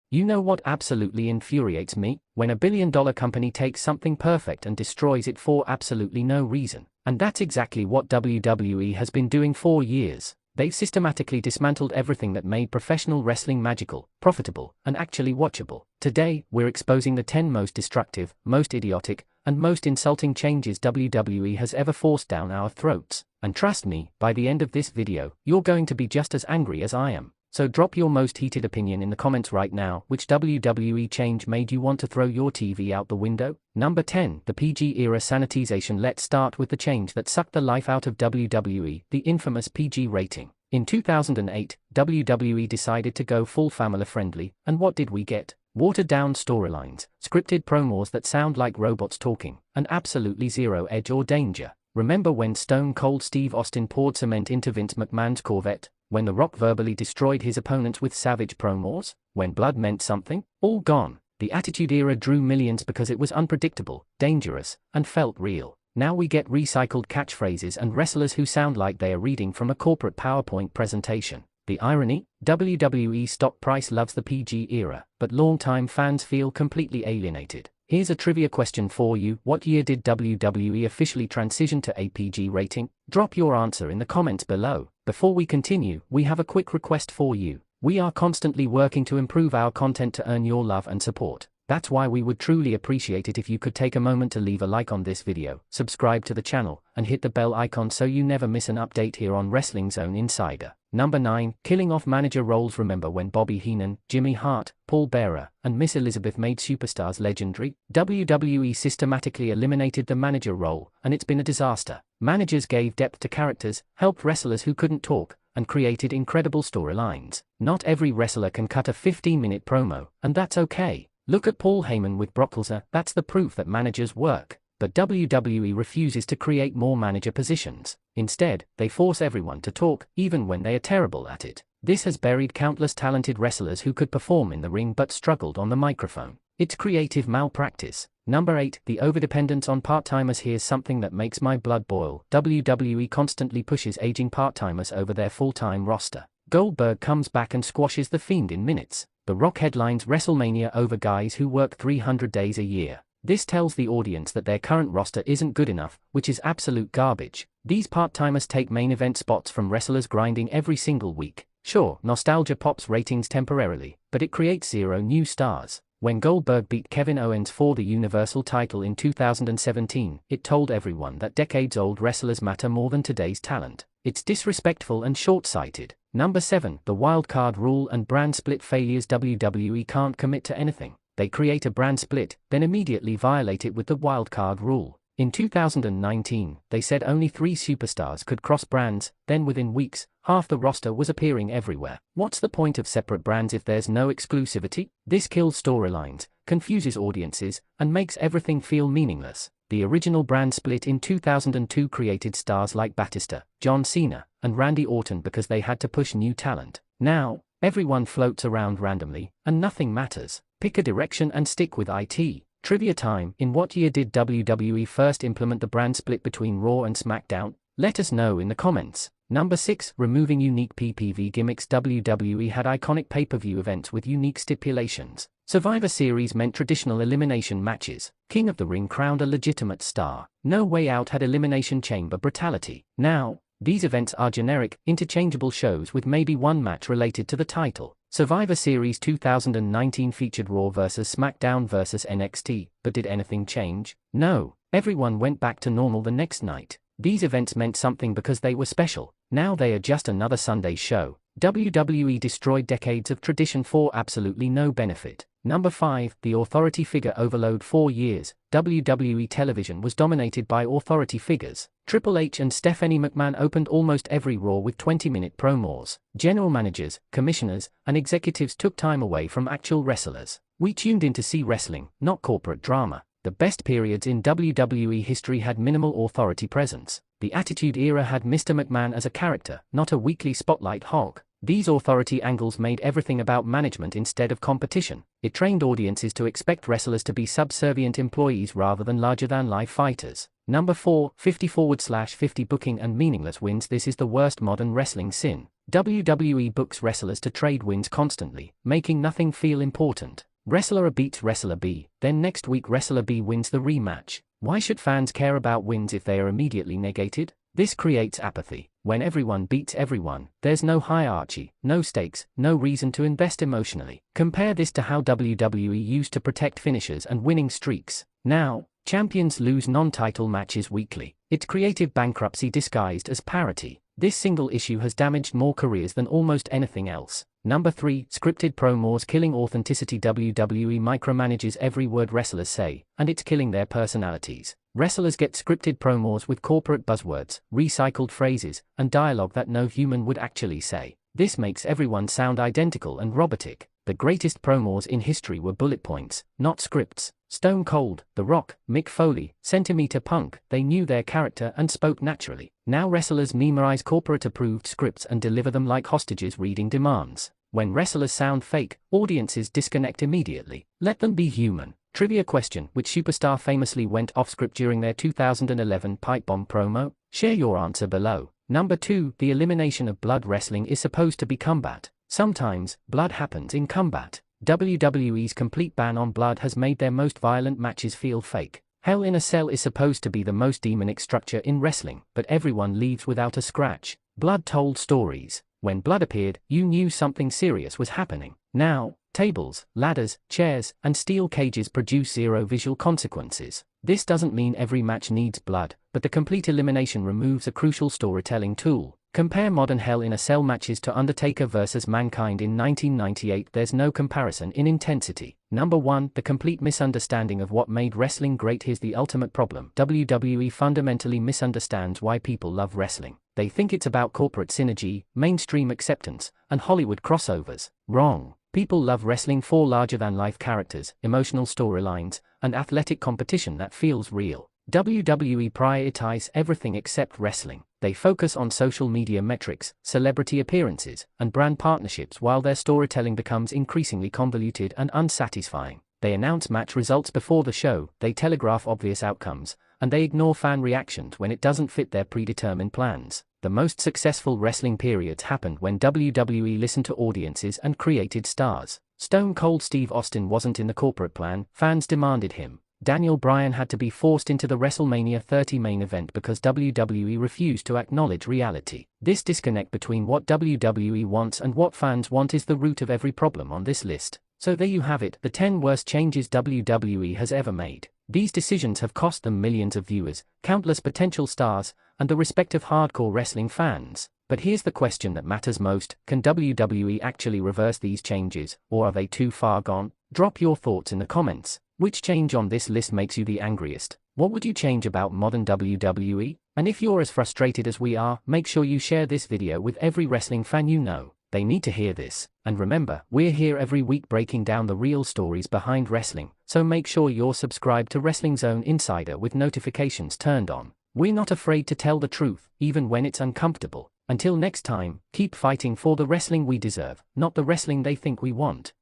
You know what absolutely infuriates me? When a billion-dollar company takes something perfect and destroys it for absolutely no reason. And that's exactly what WWE has been doing for years. They've systematically dismantled everything that made professional wrestling magical, profitable, and actually watchable. Today, we're exposing the 10 most destructive, most idiotic, and most insulting changes WWE has ever forced down our throats. And trust me, by the end of this video, you're going to be just as angry as I am. So drop your most heated opinion in the comments right now. Which WWE change made you want to throw your TV out the window? Number 10. The PG era sanitization. Let's start with the change that sucked the life out of WWE, the infamous PG rating. In 2008, WWE decided to go full family-friendly, and what did we get? Watered-down storylines, scripted promos that sound like robots talking, and absolutely zero edge or danger. Remember when Stone Cold Steve Austin poured cement into Vince McMahon's Corvette? When The Rock verbally destroyed his opponents with savage promos? When blood meant something? All gone. The Attitude Era drew millions because it was unpredictable, dangerous, and felt real. Now we get recycled catchphrases and wrestlers who sound like they are reading from a corporate PowerPoint presentation. The irony? WWE stock price loves the PG era, but longtime fans feel completely alienated. Here's a trivia question for you. What year did WWE officially transition to a PG rating? Drop your answer in the comments below. Before we continue, we have a quick request for you. We are constantly working to improve our content to earn your love and support. That's why we would truly appreciate it if you could take a moment to leave a like on this video, subscribe to the channel, and hit the bell icon so you never miss an update here on Wrestling Zone Insider. Number 9. Killing off manager roles. Remember when Bobby Heenan, Jimmy Hart, Paul Bearer, and Miss Elizabeth made superstars legendary? WWE systematically eliminated the manager role, and it's been a disaster. Managers gave depth to characters, helped wrestlers who couldn't talk, and created incredible storylines. Not every wrestler can cut a 15-minute promo, and that's okay. Look at Paul Heyman with Brock Lesnar. That's the proof that managers work. But WWE refuses to create more manager positions. Instead, they force everyone to talk, even when they are terrible at it. This has buried countless talented wrestlers who could perform in the ring but struggled on the microphone. It's creative malpractice. Number 8. The overdependence on part-timers. Here's something that makes my blood boil. WWE constantly pushes aging part-timers over their full-time roster. Goldberg comes back and squashes The Fiend in minutes. The Rock headlines WrestleMania over guys who work 300 days a year. This tells the audience that their current roster isn't good enough, which is absolute garbage. These part-timers take main event spots from wrestlers grinding every single week. Sure, nostalgia pops ratings temporarily, but it creates zero new stars. When Goldberg beat Kevin Owens for the Universal title in 2017, it told everyone that decades-old wrestlers matter more than today's talent. It's disrespectful and short-sighted. Number 7. The wildcard rule and brand split failures. WWE can't commit to anything. They create a brand split, then immediately violate it with the wildcard rule. In 2019, they said only 3 superstars could cross brands, then within weeks, half the roster was appearing everywhere. What's the point of separate brands if there's no exclusivity? This kills storylines, confuses audiences, and makes everything feel meaningless. The original brand split in 2002 created stars like Batista, John Cena, and Randy Orton because they had to push new talent. Now, everyone floats around randomly, and nothing matters. Pick a direction and stick with it. Trivia time. In what year did WWE first implement the brand split between Raw and SmackDown? Let us know in the comments. Number 6. Removing unique PPV gimmicks. WWE had iconic pay-per-view events with unique stipulations. Survivor Series meant traditional elimination matches. King of the Ring crowned a legitimate star. No Way Out had elimination chamber brutality. Now, these events are generic, interchangeable shows with maybe one match related to the title. Survivor Series 2019 featured Raw vs SmackDown vs NXT, but did anything change? No. Everyone went back to normal the next night. These events meant something because they were special. Now they are just another Sunday show. WWE destroyed decades of tradition for absolutely no benefit. Number 5. The authority figure overload. For years, WWE television was dominated by authority figures. Triple H and Stephanie McMahon opened almost every Raw with 20-minute promos. General managers, commissioners, and executives took time away from actual wrestlers. We tuned in to see wrestling, not corporate drama. The best periods in WWE history had minimal authority presence. The Attitude Era had Mr. McMahon as a character, not a weekly spotlight hog. These authority angles made everything about management instead of competition. It trained audiences to expect wrestlers to be subservient employees rather than larger-than-life fighters. Number 4, 50/50 booking and meaningless wins. This is the worst modern wrestling sin. WWE books wrestlers to trade wins constantly, making nothing feel important. Wrestler A beats Wrestler B, then next week Wrestler B wins the rematch. Why should fans care about wins if they are immediately negated? This creates apathy. When everyone beats everyone, there's no hierarchy, no stakes, no reason to invest emotionally. Compare this to how WWE used to protect finishers and winning streaks. Now, champions lose non-title matches weekly. It's creative bankruptcy disguised as parity. This single issue has damaged more careers than almost anything else. Number 3, scripted promos killing authenticity. WWE micromanages every word wrestlers say, and it's killing their personalities. Wrestlers get scripted promos with corporate buzzwords, recycled phrases, and dialogue that no human would actually say. This makes everyone sound identical and robotic. The greatest promos in history were bullet points, not scripts. Stone Cold, The Rock, Mick Foley, Centimeter Punk, they knew their character and spoke naturally. Now wrestlers memorize corporate-approved scripts and deliver them like hostages reading demands. When wrestlers sound fake, audiences disconnect immediately. Let them be human. Trivia question: which superstar famously went off-script during their 2011 Pipe Bomb promo? Share your answer below. Number 2, the elimination of blood. Wrestling is supposed to be combat. Sometimes, blood happens in combat. WWE's complete ban on blood has made their most violent matches feel fake. Hell in a Cell is supposed to be the most demonic structure in wrestling, but everyone leaves without a scratch. Blood told stories. When blood appeared, you knew something serious was happening. Now, tables, ladders, chairs, and steel cages produce zero visual consequences. This doesn't mean every match needs blood, but the complete elimination removes a crucial storytelling tool. Compare modern Hell in a Cell matches to Undertaker vs. Mankind in 1998. There's no comparison in intensity. Number 1, the complete misunderstanding of what made wrestling great. Here's the ultimate problem. WWE fundamentally misunderstands why people love wrestling. They think it's about corporate synergy, mainstream acceptance, and Hollywood crossovers. Wrong. People love wrestling for larger-than-life characters, emotional storylines, and athletic competition that feels real. WWE prioritizes everything except wrestling. They focus on social media metrics, celebrity appearances, and brand partnerships while their storytelling becomes increasingly convoluted and unsatisfying. They announce match results before the show, they telegraph obvious outcomes, and they ignore fan reactions when it doesn't fit their predetermined plans. The most successful wrestling periods happened when WWE listened to audiences and created stars. Stone Cold Steve Austin wasn't in the corporate plan, fans demanded him. Daniel Bryan had to be forced into the WrestleMania 30 main event because WWE refused to acknowledge reality. This disconnect between what WWE wants and what fans want is the root of every problem on this list. So there you have it, the 10 worst changes WWE has ever made. These decisions have cost them millions of viewers, countless potential stars, and the respect of hardcore wrestling fans. But here's the question that matters most: can WWE actually reverse these changes, or are they too far gone? Drop your thoughts in the comments. Which change on this list makes you the angriest? What would you change about modern WWE? And if you're as frustrated as we are, make sure you share this video with every wrestling fan you know. They need to hear this. And remember, we're here every week breaking down the real stories behind wrestling, so make sure you're subscribed to Wrestling Zone Insider with notifications turned on. We're not afraid to tell the truth, even when it's uncomfortable. Until next time, keep fighting for the wrestling we deserve, not the wrestling they think we want.